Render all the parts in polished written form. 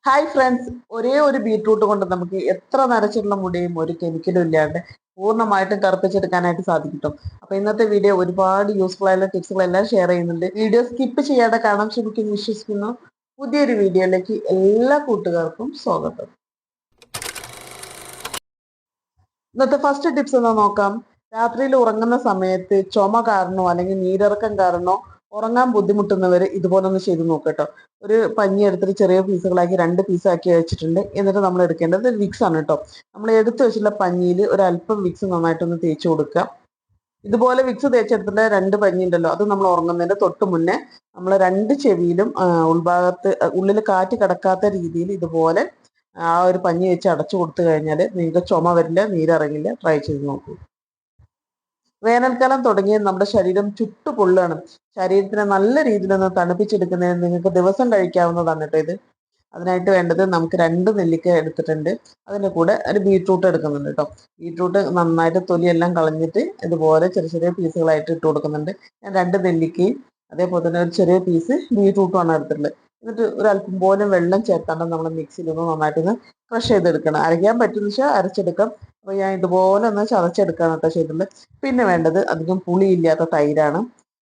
Hi friends, ഒരേ ഒരു beetroot കൊണ്ട് നമുക്ക് എത്ര നരച്ചിട്ടുള്ള മുടിയും ഒരു കെമിക്കലും ഇല്ലാണ്ട് പൂർണ്ണമായിട്ടും കറുപ്പിച്ചെടുക്കാനായിട്ട് സാധിക്കും. അപ്പൊ ഇന്നത്തെ വീഡിയോ ഒരുപാട് യൂസ്ഫുൾ ആയിട്ടുള്ള ടിപ്സുകളെല്ലാം ഷെയർ ചെയ്യുന്നുണ്ട്. വീഡിയോ സ്കിപ്പ് ചെയ്യാതെ കാണാൻ ശ്രമിക്കുന്നു വിശ്വസിക്കുന്നു. പുതിയൊരു വീഡിയോയിലേക്ക് എല്ലാ കൂട്ടുകാർക്കും സ്വാഗതം. ഇന്നത്തെ ഫസ്റ്റ് ടിപ്സ് ഒന്ന് നോക്കാം. രാത്രിയിൽ ഉറങ്ങുന്ന സമയത്ത് ചുമ കാരണോ അല്ലെങ്കിൽ നീരിറക്കം കാരണോ ഉറങ്ങാൻ ബുദ്ധിമുട്ടുന്നവർ ഇതുപോലെ ഒന്ന് ചെയ്ത് നോക്കട്ടോ. ഒരു പഞ്ഞി എടുത്തിട്ട് ചെറിയ പീസുകളാക്കി 2 പീസാക്കി വെച്ചിട്ടുണ്ട്. എന്നിട്ട് നമ്മൾ എടുക്കേണ്ടത് വിക്സ് ആണ് കേട്ടോ. നമ്മൾ എടുത്തു വെച്ചിട്ടുള്ള പഞ്ഞിയിൽ ഒരു അല്പം വിക്സ് നന്നായിട്ടൊന്ന് തേച്ച് കൊടുക്കുക. ഇതുപോലെ വിക്സ് തേച്ചെടുത്തിട്ട് 2 പഞ്ഞി ഉണ്ടല്ലോ, അത് നമ്മൾ ഉറങ്ങുന്നതിന്റെ തൊട്ട് മുന്നേ നമ്മൾ 2 ചെവിയിലും ഉൾഭാഗത്ത് ഉള്ളിൽ കാറ്റ് കടക്കാത്ത രീതിയിൽ ഇതുപോലെ ആ ഒരു പഞ്ഞി വെച്ച് അടച്ചു കൊടുത്തു കഴിഞ്ഞാൽ നിങ്ങൾക്ക് ചുമ വരില്ല, നീരിറങ്ങില്ല. ട്രൈ ചെയ്ത് നോക്കൂ. വേനൽക്കാലം തുടങ്ങിയ നമ്മുടെ ശരീരം ചുട്ടുപൊള്ളുകയാണ്. ശരീരത്തിനെ നല്ല രീതിയിലൊന്ന് തണുപ്പിച്ചെടുക്കുന്നതിന് നിങ്ങൾക്ക് ദിവസം കഴിക്കാവുന്നതാണ് കേട്ടോ ഇത്. അതിനായിട്ട് വേണ്ടത് നമുക്ക് 2 നെല്ലിക്ക എടുത്തിട്ടുണ്ട്. അതിൻ്റെ കൂടെ ഒരു ബീട്രൂട്ട് എടുക്കുന്നുണ്ട് കേട്ടോ. ബീട്രൂട്ട് നന്നായിട്ട് തൊലിയെല്ലാം കളഞ്ഞിട്ട് ഇതുപോലെ ചെറിയ ചെറിയ പീസുകളായിട്ട് ഇട്ട് കൊടുക്കുന്നുണ്ട്. ഞാൻ 2 നെല്ലിക്കയും അതേപോലെ തന്നെ ഒരു ചെറിയ പീസ് ബീട്രൂട്ടുമാണ് എടുത്തിട്ടുള്ളത്. എന്നിട്ട് ഒരു അല്പം പോലും വെള്ളം ചേർത്താണ്ട് നമ്മൾ മിക്സിയിലൊന്ന് നന്നായിട്ടൊന്ന് ക്രഷ് ചെയ്തെടുക്കണം. അരയ്ക്കാൻ പറ്റുന്ന വെച്ചാൽ അരച്ചെടുക്കാം. അപ്പോൾ ഞാൻ ഇതുപോലെ ഒന്ന് ചതച്ചെടുക്കാണ് കേട്ടോ ചെയ്തിട്ടുള്ളത്. പിന്നെ വേണ്ടത് അധികം പുളിയില്ലാത്ത തൈരാണ്.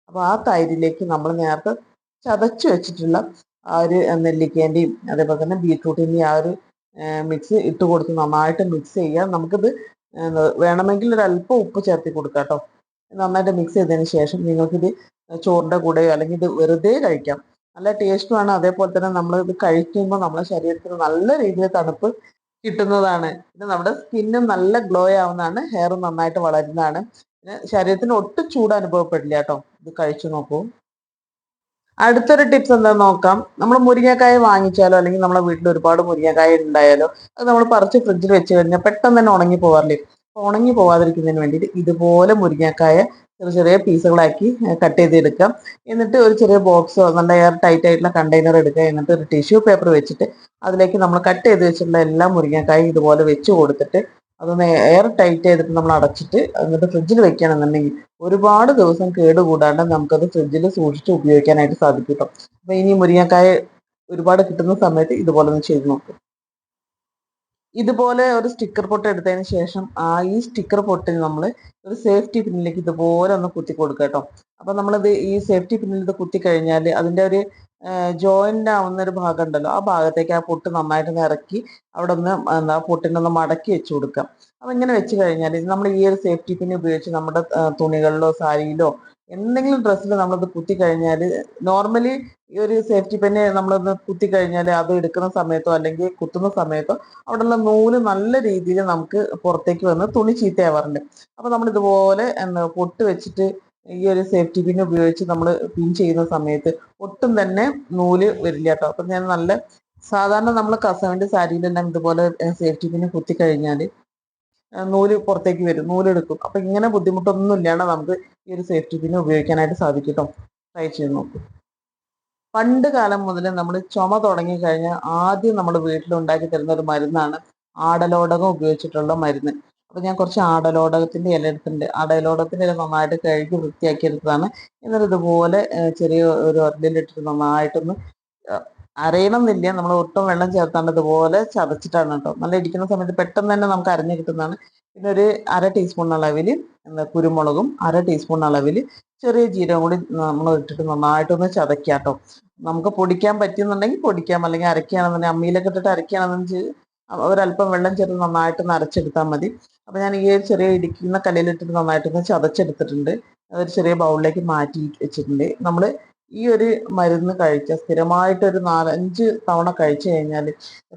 അപ്പോൾ ആ തൈരിലേക്ക് നമ്മൾ നേരത്തെ ചതച്ച് വെച്ചിട്ടുള്ള ആ ഒരു നെല്ലിക്കേൻ്റെയും അതേപോലെ തന്നെ ബീട്രൂട്ടിൻ്റെയും ആ ഒരു മിക്സ് ഇട്ട് കൊടുത്ത് നന്നായിട്ട് മിക്സ് ചെയ്യുക. നമുക്കിത് വേണമെങ്കിൽ ഒരു അല്പം ഉപ്പ് ചേർത്തി കൊടുക്കാം കേട്ടോ. നന്നായിട്ട് മിക്സ് ചെയ്തതിന് ശേഷം നിങ്ങൾക്കിത് ചോറിൻ്റെ കൂടെയോ അല്ലെങ്കിൽ ഇത് വെറുതെ കഴിക്കാം. നല്ല ടേസ്റ്റുമാണ്. അതേപോലെ തന്നെ നമ്മൾ ഇത് കഴിക്കുമ്പോൾ നമ്മുടെ ശരീരത്തിന് നല്ല രീതിയിൽ തണുപ്പ് കിട്ടുന്നതാണ്. പിന്നെ നമ്മുടെ സ്കിന്നും നല്ല ഗ്ലോ ആവുന്നതാണ്, ഹെയറും നന്നായിട്ട് വളരുന്നതാണ്. പിന്നെ ശരീരത്തിന് ഒട്ടും ചൂട് അനുഭവപ്പെടില്ല കേട്ടോ. ഇത് കഴിച്ചു നോക്കൂ. അടുത്തൊരു ടിപ്സ് എന്താന്ന് നോക്കാം. നമ്മൾ മുരിങ്ങക്കായ വാങ്ങിച്ചാലോ അല്ലെങ്കിൽ നമ്മളെ വീട്ടിൽ ഒരുപാട് മുരിങ്ങക്കായ ഉണ്ടായാലോ അത് നമ്മൾ പറിച്ച് ഫ്രിഡ്ജിൽ വെച്ച് കഴിഞ്ഞാൽ പെട്ടെന്ന് തന്നെ ഉണങ്ങി പോകാറില്ലേ. അപ്പോൾ ഉണങ്ങി പോകാതിരിക്കുന്നതിന് വേണ്ടിയിട്ട് ഇതുപോലെ മുരിങ്ങക്കായ ചെറിയ ചെറിയ പീസുകളാക്കി കട്ട് ചെയ്തെടുക്കാം. എന്നിട്ട് ഒരു ചെറിയ ബോക്സോ നല്ല എയർ ടൈറ്റ് ആയിട്ടുള്ള കണ്ടെയ്നർ എടുക്കുക. എന്നിട്ട് ഒരു ടിഷ്യൂ പേപ്പർ വെച്ചിട്ട് അതിലേക്ക് നമ്മൾ കട്ട് ചെയ്ത് വെച്ചിട്ടുള്ള എല്ലാ മുരിങ്ങക്കായും ഇതുപോലെ വെച്ച് കൊടുത്തിട്ട് അതൊന്ന് എയർ ടൈറ്റ് ചെയ്തിട്ട് നമ്മൾ അടച്ചിട്ട് എന്നിട്ട് ഫ്രിഡ്ജിൽ വെക്കുകയാണെന്നുണ്ടെങ്കിൽ ഒരുപാട് ദിവസം കേടുകൂടാണ്ട് നമുക്കത് ഫ്രിഡ്ജിൽ സൂക്ഷിച്ച് ഉപയോഗിക്കാനായിട്ട് സാധിക്കും കേട്ടോ. അപ്പൊ ഇനി മുരിങ്ങക്കായ ഒരുപാട് കിട്ടുന്ന സമയത്ത് ഇതുപോലെ ഒന്ന് ചെയ്ത് നോക്കും. ഇതുപോലെ ഒരു സ്റ്റിക്കർ പൊട്ട് എടുത്തതിന് ശേഷം ഈ സ്റ്റിക്കർ പൊട്ടിന് നമ്മൾ ഒരു സേഫ്റ്റി പിന്നിലേക്ക് ഇതുപോലെ ഒന്ന് കുത്തി കൊടുക്കുക കേട്ടോ. അപ്പൊ നമ്മളിത് ഈ സേഫ്റ്റി പിന്നിൽ ഇത് കുത്തി കഴിഞ്ഞാൽ അതിൻ്റെ ഒരു ജോയിന്റ് ആവുന്ന ഒരു ഭാഗം ഉണ്ടല്ലോ, ആ ഭാഗത്തേക്ക് ആ പൊട്ട് നന്നായിട്ട് ഇറക്കി അവിടെ ഒന്ന് എന്താ പൊട്ടിനൊന്ന് മടക്കി വെച്ച് കൊടുക്കാം. അപ്പൊ ഇങ്ങനെ വെച്ച് കഴിഞ്ഞാൽ നമ്മൾ ഈ ഒരു സേഫ്റ്റി പിൻ ഉപയോഗിച്ച് നമ്മുടെ തുണികളിലോ സാരിയിലോ എന്തെങ്കിലും ഡ്രസ്സിൽ നമ്മളത് കുത്തി കഴിഞ്ഞാൽ നോർമലി ഈ ഒരു സേഫ്റ്റി പിന്ന് നമ്മളൊന്ന് കുത്തി കഴിഞ്ഞാൽ അത് എടുക്കുന്ന സമയത്തോ അല്ലെങ്കിൽ കുത്തുന്ന സമയത്തോ അവിടെയുള്ള നൂല് നല്ല രീതിയിൽ നമുക്ക് പുറത്തേക്ക് വന്ന് തുണി ചീത്തയാവാറുണ്ട്. അപ്പൊ നമ്മൾ ഇതുപോലെ പൊട്ട് വെച്ചിട്ട് ഈ ഒരു സേഫ്റ്റി പിൻ ഉപയോഗിച്ച് നമ്മൾ പിൻ ചെയ്യുന്ന സമയത്ത് ഒട്ടും തന്നെ നൂല് വരില്ല കേട്ടോ. അപ്പൊ ഞാൻ നല്ല സാധാരണ നമ്മൾ കസവിന്റെ സാരിയിലെല്ലാം ഇതുപോലെ സേഫ്റ്റി പിൻ കുത്തി കഴിഞ്ഞാൽ നൂല് പുറത്തേക്ക് വരും, നൂലെടുക്കും. അപ്പൊ ഇങ്ങനെ ബുദ്ധിമുട്ടൊന്നും ഇല്ലാണ്ട് നമുക്ക് ഈ ഒരു സേഫ്റ്റി പിൻ ഉപയോഗിക്കാനായിട്ട് സാധിക്കും കേട്ടോ. ട്രൈ ചെയ്ത് നോക്കും. പണ്ട് കാലം മുതൽ നമ്മൾ ചുമ തുടങ്ങി കഴിഞ്ഞാൽ ആദ്യം നമ്മൾ വീട്ടിലുണ്ടാക്കി തരുന്ന ഒരു മരുന്നാണ് ആടലോടകം ഉപയോഗിച്ചിട്ടുള്ള മരുന്ന്. അപ്പൊ ഞാൻ കുറച്ച് ആടലോടകത്തിന്റെ ഇല എടുത്തിട്ടുണ്ട്. ആടലോടകത്തിന്റെ ഇല നന്നായിട്ട് കഴുകി വൃത്തിയാക്കി എടുത്തതാണ്. എന്നിട്ട് ഇതുപോലെ ചെറിയ ഒരു ഒരലിലിട്ടിട്ട് നന്നായിട്ടൊന്ന് അരയണം എന്നില്ല, നമ്മൾ ഒട്ടും വെള്ളം ചേർത്താണ്ട് ഇതുപോലെ ചതച്ചിട്ടാണ് കേട്ടോ. നല്ല ഇടിക്കുന്ന സമയത്ത് പെട്ടെന്ന് തന്നെ നമുക്ക് അരഞ്ഞു കിട്ടുന്നതാണ്. പിന്നെ ഒരു 1/2 ടീസ്പൂൺ അളവിൽ കുരുമുളകും 1/2 ടീസ്പൂൺ അളവിൽ ചെറിയ ജീരകം കൂടി നമ്മൾ ഇട്ടിട്ട് നന്നായിട്ടൊന്ന് ചതയ്ക്കാട്ടോ. നമുക്ക് പൊടിക്കാൻ പറ്റുന്നുണ്ടെങ്കിൽ പൊടിക്കാം, അല്ലെങ്കിൽ അരക്കുകയാണെന്നുണ്ടെങ്കിൽ അമ്മിയിലൊക്കെ ഇട്ടിട്ട് അരക്കുകയാണെന്ന് ഒരല്പം വെള്ളം ചേർത്ത് നന്നായിട്ടൊന്ന് അരച്ചെടുത്താൽ മതി. അപ്പൊ ഞാൻ ഈ ഒരു ചെറിയ ഇടിക്കുന്ന കല്ലിലിട്ടിട്ട് നന്നായിട്ടൊന്ന് ചതച്ചെടുത്തിട്ടുണ്ട്. അതൊരു ചെറിയ ബൗളിലേക്ക് മാറ്റി വെച്ചിട്ടുണ്ട്. നമ്മൾ ഈ ഒരു മരുന്ന് കഴിച്ച സ്ഥിരമായിട്ടൊരു 4-5 തവണ കഴിച്ചു കഴിഞ്ഞാൽ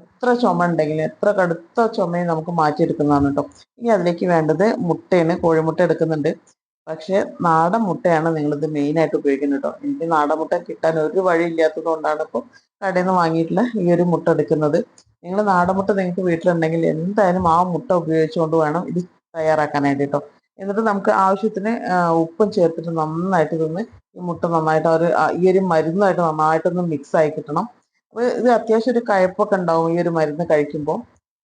എത്ര ചുമ ഉണ്ടെങ്കിലും എത്ര കടുത്ത ചുമയും നമുക്ക് മാറ്റിയെടുക്കുന്നതാണ് കേട്ടോ. ഇനി അതിലേക്ക് വേണ്ടത് മുട്ടയാണ്. കോഴിമുട്ട എടുക്കുന്നുണ്ട്. പക്ഷെ നാടൻ മുട്ടയാണ് നിങ്ങളിത് മെയിനായിട്ട് ഉപയോഗിക്കുന്നത് കേട്ടോ. എനിക്ക് നാടൻ മുട്ട കിട്ടാൻ ഒരു വഴി ഇല്ലാത്തത് കൊണ്ടാണ് ഇപ്പോൾ കടയിൽ നിന്ന് വാങ്ങിയിട്ടുള്ള ഈ ഒരു മുട്ട എടുക്കുന്നത്. നിങ്ങൾ നാടൻ മുട്ട നിങ്ങൾക്ക് വീട്ടിലുണ്ടെങ്കിൽ എന്തായാലും ആ മുട്ട ഉപയോഗിച്ചുകൊണ്ട് വേണം ഇത് തയ്യാറാക്കാനായിട്ട് കേട്ടോ. എന്നിട്ട് നമുക്ക് ആവശ്യത്തിന് ഉപ്പും ചേർത്തിട്ട് നന്നായിട്ട് ഇതൊന്ന് ഈ മുട്ട നന്നായിട്ട് ഈ ഒരു മരുന്നായിട്ട് നന്നായിട്ടൊന്ന് മിക്സ് ആയി കിട്ടണം. അപ്പോൾ ഇത് അത്യാവശ്യം ഒരു കയ്പ്പൊക്കെ ഉണ്ടാവും ഈ ഒരു മരുന്ന് കഴിക്കുമ്പോൾ.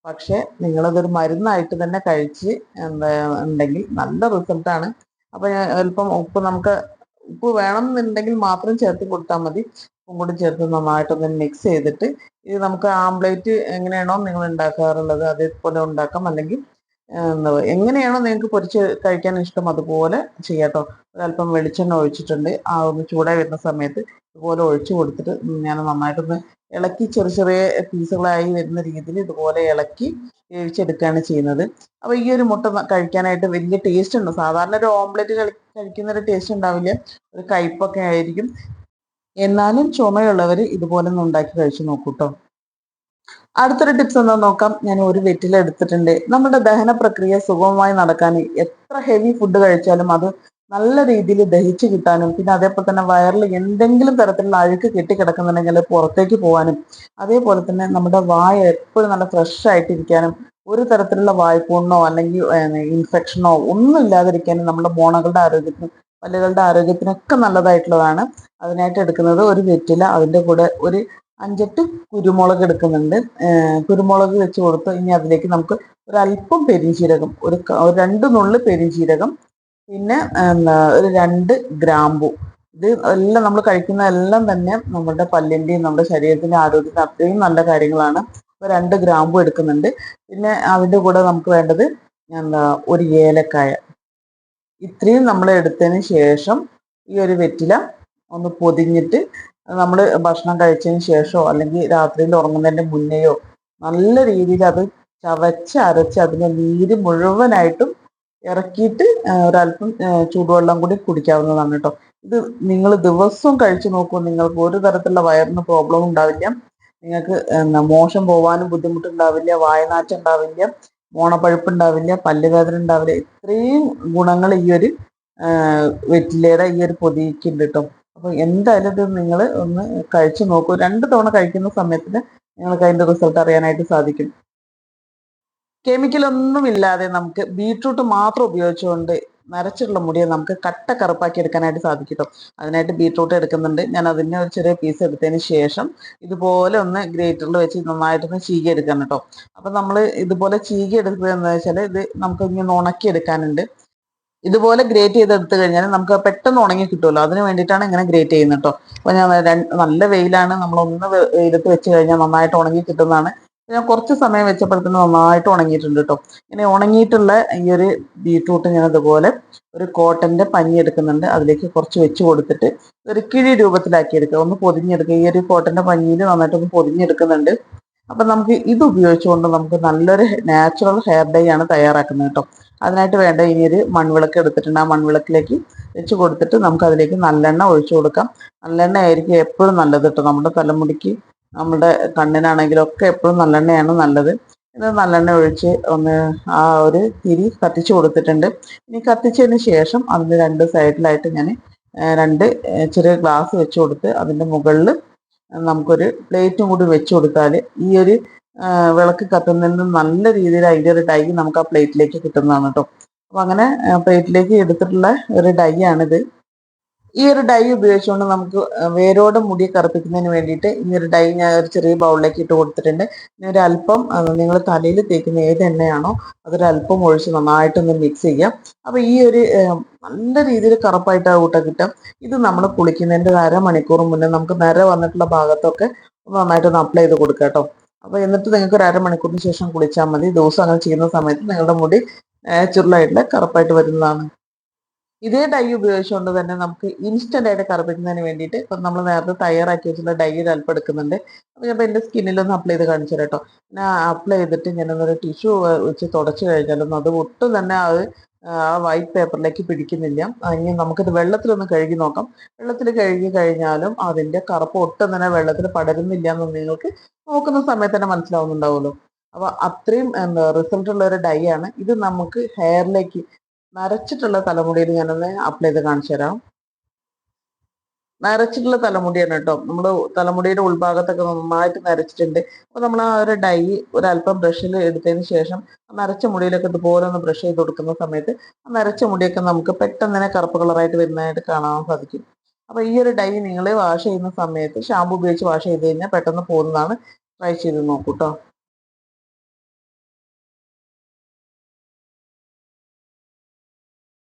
പക്ഷെ നിങ്ങളതൊരു മരുന്നായിട്ട് തന്നെ കഴിച്ച് എന്താ ഉണ്ടെങ്കിൽ നല്ല റിസൾട്ടാണ്. അപ്പൊ ഞാൻ അല്പം ഉപ്പ് വേണം എന്നുണ്ടെങ്കിൽ മാത്രം ചേർത്ത് കൊടുത്താൽ മതി. ഉപ്പും കൂടി ചേർത്ത് നന്നായിട്ടൊന്ന് മിക്സ് ചെയ്തിട്ട് ഇത് നമുക്ക് ആംപ്ലേറ്റ് എങ്ങനെയാണോ നിങ്ങൾ ഉണ്ടാക്കാറുള്ളത് അതേപോലെ ഉണ്ടാക്കാം. അല്ലെങ്കിൽ എങ്ങനെയാണോ നിങ്ങൾക്ക് പൊരിച്ച് കഴിക്കാൻ ഇഷ്ടം അതുപോലെ ചെയ്യാട്ടോ. ഒരല്പം വെളിച്ചെണ്ണ ഒഴിച്ചിട്ടുണ്ട്. ആ ഒന്ന് ചൂടായി വരുന്ന സമയത്ത് ഇതുപോലെ ഒഴിച്ചു കൊടുത്തിട്ട് ഞാൻ നന്നായിട്ടൊന്ന് ഇളക്കി ചെറിയ ചെറിയ പീസുകളായി വരുന്ന രീതിയിൽ ഇതുപോലെ ഇളക്കി വേവിച്ചെടുക്കുകയാണ് ചെയ്യുന്നത്. അപ്പോൾ ഈ ഒരു മുട്ട കഴിക്കാനായിട്ട് വലിയ ടേസ്റ്റ് ഉണ്ട്. സാധാരണ ഒരു ഓംലെറ്റ് കഴിക്കുന്ന ഒരു ടേസ്റ്റ് ഉണ്ടാവില്ല, ഒരു കയ്പൊക്കെ ആയിരിക്കും. എന്നാലും ചുമയുള്ളവർ ഇതുപോലെ ഒന്ന് ഉണ്ടാക്കി കഴിച്ചു നോക്കൂട്ടോ. അടുത്തൊരു ടിപ്സ് എന്താ നോക്കാം. ഞാൻ ഒരു വെറ്റില എടുത്തിട്ടുണ്ട്. നമ്മുടെ ദഹന പ്രക്രിയ സുഗമമായി നടക്കാൻ എത്ര ഹെവി ഫുഡ് കഴിച്ചാലും അത് നല്ല രീതിയിൽ ദഹിച്ചു കിട്ടാനും പിന്നെ അതേപോലെ തന്നെ വയറിൽ എന്തെങ്കിലും തരത്തിലുള്ള അഴുക്ക് കെട്ടിക്കിടക്കുന്നുണ്ടെങ്കിൽ പുറത്തേക്ക് പോകാനും അതേപോലെ തന്നെ നമ്മുടെ വായ എപ്പോഴും നല്ല ഫ്രഷ് ആയിട്ടിരിക്കാനും ഒരു തരത്തിലുള്ള വായ്പുണ്ണോ അല്ലെങ്കിൽ ഇൻഫെക്ഷനോ ഒന്നും ഇല്ലാതിരിക്കാനും നമ്മുടെ മോണകളുടെ ആരോഗ്യത്തിനും പല്ലുകളുടെ ആരോഗ്യത്തിനൊക്കെ നല്ലതായിട്ടുള്ളതാണ്. അതിനായിട്ട് എടുക്കുന്നത് ഒരു വെറ്റില, അതിൻ്റെ കൂടെ ഒരു 5-8 കുരുമുളക് എടുക്കുന്നുണ്ട്. കുരുമുളക് വെച്ച് കൊടുത്ത് ഇനി അതിലേക്ക് നമുക്ക് ഒരല്പം പെരിഞ്ജീരകം, ഒരു 2 നുള്ള് പെരിഞ്ജീരകം, പിന്നെ ഒരു 2 ഗ്രാമ്പു. ഇത് എല്ലാം നമ്മൾ കഴിക്കുന്ന എല്ലാം തന്നെ നമ്മുടെ പല്ലിൻ്റെയും നമ്മുടെ ശരീരത്തിൻ്റെ ആരോഗ്യത്തിന് അത്രയും നല്ല കാര്യങ്ങളാണ്. അപ്പോൾ 2 ഗ്രാമ്പു എടുക്കുന്നുണ്ട്. പിന്നെ അതിൻ്റെ കൂടെ നമുക്ക് വേണ്ടത് ഒരു ഏലക്കായ. ഇത്രയും നമ്മൾ എടുത്തതിന് ശേഷം ഈ ഒരു വെറ്റില ഒന്ന് പൊതിഞ്ഞിട്ട് നമ്മൾ ഭക്ഷണം കഴിച്ചതിന് ശേഷമോ അല്ലെങ്കിൽ രാത്രിയിൽ ഉറങ്ങുന്നതിൻ്റെ മുന്നെയോ നല്ല രീതിയിൽ അത് ചവച്ച് അരച്ച് അതിൻ്റെ നീര് മുഴുവനായിട്ടും ഇറക്കിയിട്ട് ഒരല്പം ചൂടുവെള്ളം കൂടി കുടിക്കാവുന്നതാണ് കേട്ടോ. ഇത് നിങ്ങൾ ദിവസവും കഴിച്ചു നോക്കൂ. നിങ്ങൾക്ക് ഒരു തരത്തിലുള്ള വയറിന് പ്രോബ്ലം ഉണ്ടാവില്ല. നിങ്ങൾക്ക് മോശം പോകാനും ബുദ്ധിമുട്ടുണ്ടാവില്ല, വായനാറ്റം ഉണ്ടാവില്ല, മോണപ്പഴുപ്പ് ഉണ്ടാവില്ല, പല്ലുവേദന ഉണ്ടാവില്ല. ഇത്രയും ഗുണങ്ങൾ ഈ ഒരു വെറ്റിലയുടെ ഈ ഒരു പൊതിക്കുണ്ട് കേട്ടോ. അപ്പോൾ എന്തായാലും ഇത് നിങ്ങൾ ഒന്ന് കഴിച്ചു നോക്കൂ. 2 തവണ കഴിക്കുന്ന സമയത്തിന് നിങ്ങൾക്ക് അതിൻ്റെ റിസൾട്ട് അറിയാനായിട്ട് സാധിക്കും. കെമിക്കലൊന്നും ഇല്ലാതെ നമുക്ക് ബീട്രൂട്ട് മാത്രം ഉപയോഗിച്ചുകൊണ്ട് നരച്ചിട്ടുള്ള മുടിയെ നമുക്ക് കട്ട കറുപ്പാക്കി എടുക്കാനായിട്ട് സാധിക്കും കേട്ടോ. അതിനായിട്ട് ബീട്രൂട്ട് എടുക്കുന്നുണ്ട്. ഞാൻ അതിനെ ഒരു ചെറിയ പീസ് എടുത്തതിന് ശേഷം ഇതുപോലെ ഒന്ന് ഗ്രേറ്ററിൽ വെച്ച് നന്നായിട്ടൊന്ന് ചീകി എടുക്കണം കേട്ടോ. അപ്പം നമ്മൾ ഇതുപോലെ ചീകി എടുക്കുക എന്താ വെച്ചാൽ ഇത് നമുക്ക് ഇങ്ങനെ ഉണക്കി എടുക്കാനുണ്ട്. ഇതുപോലെ ഗ്രേറ്റ് ചെയ്തെടുത്തു കഴിഞ്ഞാൽ നമുക്ക് പെട്ടെന്ന് ഉണങ്ങി കിട്ടുമല്ലോ, അതിന് വേണ്ടിയിട്ടാണ് ഇങ്ങനെ ഗ്രേറ്റ് ചെയ്യുന്നത് കേട്ടോ. അപ്പോൾ ഞാൻ നല്ല വെയിലാണ്, നമ്മളൊന്ന് വെയിലത്ത് വെച്ച് കഴിഞ്ഞാൽ നന്നായിട്ട് ഉണങ്ങി കിട്ടുന്നതാണ്. ഞാൻ കുറച്ച് സമയം വെച്ചപ്പോഴത്തേന് നന്നായിട്ട് ഉണങ്ങിയിട്ടുണ്ട് കേട്ടോ. ഇങ്ങനെ ഉണങ്ങിയിട്ടുള്ള ഈ ഒരു ബീട്രൂട്ട് ഞാൻ ഇതുപോലെ ഒരു കോട്ടൻ്റെ പഞ്ഞി എടുക്കുന്നുണ്ട്. അതിലേക്ക് കുറച്ച് വെച്ച് കൊടുത്തിട്ട് ഒരു കിഴി രൂപത്തിലാക്കി എടുക്കുക, ഒന്ന് പൊതിഞ്ഞെടുക്കുക. ഈ ഒരു കോട്ടൻ്റെ പഞ്ഞിയിൽ നന്നായിട്ടൊന്ന് പൊതിഞ്ഞെടുക്കുന്നുണ്ട്. അപ്പം നമുക്ക് ഇത് ഉപയോഗിച്ചുകൊണ്ട് നമുക്ക് നല്ലൊരു നാച്ചുറൽ ഹെയർ ഡൈ ആണ് തയ്യാറാക്കുന്നത് കേട്ടോ. അതിനായിട്ട് വേണ്ട ഇനി ഒരു മൺവിളക്ക് എടുത്തിട്ടുണ്ട്. ആ മൺവിളക്കിലേക്ക് വെച്ച് കൊടുത്തിട്ട് നമുക്ക് അതിലേക്ക് നല്ലെണ്ണ ഒഴിച്ചു കൊടുക്കാം. നല്ലെണ്ണ ആയിരിക്കും എപ്പോഴും നല്ലത് കേട്ടോ. നമ്മുടെ തലമുടിക്ക് നമ്മുടെ കണ്ണിനാണെങ്കിലും ഒക്കെ എപ്പോഴും നല്ലെണ്ണയാണ് നല്ലത്. ഇത് നല്ലെണ്ണ ഒഴിച്ച് ഒന്ന് ആ ഒരു തിരി കത്തിച്ച് കൊടുത്തിട്ടുണ്ട്. ഇനി കത്തിച്ചതിന് ശേഷം അതിൻ്റെ 2 സൈഡിലായിട്ട് ഞാൻ 2 ചെറിയ ഗ്ലാസ് വെച്ച് കൊടുത്ത് അതിൻ്റെ മുകളിൽ നമുക്കൊരു പ്ലേറ്റും കൂടി വെച്ച് കൊടുത്താൽ ഈ ഒരു വിളക്ക് കത്തുന്നതിന് നല്ല രീതിയിൽ അതിൻ്റെ ഒരു ഡൈ നമുക്ക് ആ പ്ലേറ്റിലേക്ക് കിട്ടുന്നതാണ് കേട്ടോ. അപ്പോൾ അങ്ങനെ പ്ലേറ്റിലേക്ക് എടുത്തിട്ടുള്ള ഒരു ഡൈ ആണിത്. ഈ ഒരു ഡൈ ഉപയോഗിച്ചുകൊണ്ട് നമുക്ക് വേരോടെ മുടി കറുപ്പിക്കുന്നതിന് വേണ്ടിയിട്ട് ഈ ഒരു ഡൈ ഞാൻ ഒരു ചെറിയ ബൗളിലേക്ക് ഇട്ട് കൊടുത്തിട്ടുണ്ട്. ഇനി ഒരു അല്പം നിങ്ങൾ തലയിൽ തേക്കുന്ന ഏത് എണ്ണയാണോ അതൊരല്പം ഒഴിച്ച് നന്നായിട്ടൊന്ന് മിക്സ് ചെയ്യാം. അപ്പോൾ ഈ ഒരു നല്ല രീതിയിൽ കറുപ്പായിട്ട് ആ കൂട്ട കിട്ടും. ഇത് നമ്മൾ കുളിക്കുന്നതിൻ്റെ 1/2 മണിക്കൂർ മുന്നേ നമുക്ക് നിര വന്നിട്ടുള്ള ഭാഗത്തൊക്കെ നന്നായിട്ടൊന്ന് അപ്ലൈ ചെയ്ത് കൊടുക്കുക കേട്ടോ. അപ്പോൾ എന്നിട്ട് നിങ്ങൾക്ക് ഒരു 1/2 മണിക്കൂറിന് ശേഷം കുളിച്ചാൽ മതി. ദിവസം അങ്ങനെ ചെയ്യുന്ന സമയത്ത് നിങ്ങളുടെ മുടി നാച്ചുറലായിട്ടുള്ള കറുപ്പായിട്ട് വരുന്നതാണ്. ഇതേ ഡൈ ഉപയോഗിച്ചുകൊണ്ട് തന്നെ നമുക്ക് ഇൻസ്റ്റന്റ് ആയിട്ട് കറുപ്പിക്കുന്നതിന് വേണ്ടിയിട്ട് ഇപ്പം നമ്മൾ നേരത്തെ തയ്യാറാക്കി വെച്ചിട്ടുള്ള ഡൈ ഒരു അല്പം എടുക്കുന്നുണ്ട്. അപ്പോൾ ഞാൻ എൻ്റെ സ്കിന്നിലൊന്ന് അപ്ലൈ ചെയ്ത് കാണിച്ചു തരാം കേട്ടോ. ഞാൻ അപ്ലൈ ചെയ്തിട്ട് ഞാനൊന്നൊരു ടിഷ്യൂ വെച്ച് തുടച്ച് കഴിഞ്ഞാലൊന്നും അത് ഒട്ടും തന്നെ അത് ആ വൈറ്റ് പേപ്പറിലേക്ക് പിടിക്കുന്നില്ല. ഇനി നമുക്കിത് വെള്ളത്തിലൊന്ന് കഴുകി നോക്കാം. വെള്ളത്തിൽ കഴുകി കഴിഞ്ഞാലും അതിൻ്റെ കറുപ്പ് ഒട്ടും തന്നെ വെള്ളത്തിൽ പടരുന്നില്ല എന്ന് നിങ്ങൾക്ക് നോക്കുന്ന സമയത്ത് തന്നെ മനസ്സിലാവുന്നുണ്ടാവുമല്ലോ. അപ്പോൾ അത്രയും റിസൾട്ട് ഉള്ള ഒരു ഡൈ ആണ് ഇത്. നമുക്ക് ഹെയറിലേക്ക് നരച്ചിട്ടുള്ള തലമുടിയിൽ ഞാനൊന്ന് അപ്ലൈ ചെയ്ത് കാണിച്ചു തരാം. നരച്ചിട്ടുള്ള തലമുടിയാണ് കേട്ടോ. നമ്മൾ തലമുടിയുടെ ഉൾഭാഗത്തൊക്കെ നന്നായിട്ട് നരച്ചിട്ടുണ്ട്. അപ്പോൾ നമ്മൾ ആ ഒരു ഡൈ ഒരല്പം ബ്രഷിൽ എടുത്തതിന് ശേഷം നരച്ച മുടിയിലൊക്കെ ഇതുപോലെ ഒന്ന് ബ്രഷ് ചെയ്ത് കൊടുക്കുന്ന സമയത്ത് ആ നരച്ച മുടിയൊക്കെ നമുക്ക് പെട്ടെന്ന് തന്നെ കറുപ്പ് കളറായിട്ട് വരുന്നതായിട്ട് കാണാൻ സാധിക്കും. അപ്പോൾ ഈ ഒരു ഡൈ നിങ്ങൾ വാഷ് ചെയ്യുന്ന സമയത്ത് ഷാമ്പു ഉപയോഗിച്ച് വാഷ് ചെയ്ത് കഴിഞ്ഞാൽ പെട്ടെന്ന് പോകുന്നതാണ്. ട്രൈ ചെയ്ത് നോക്കൂ കേട്ടോ.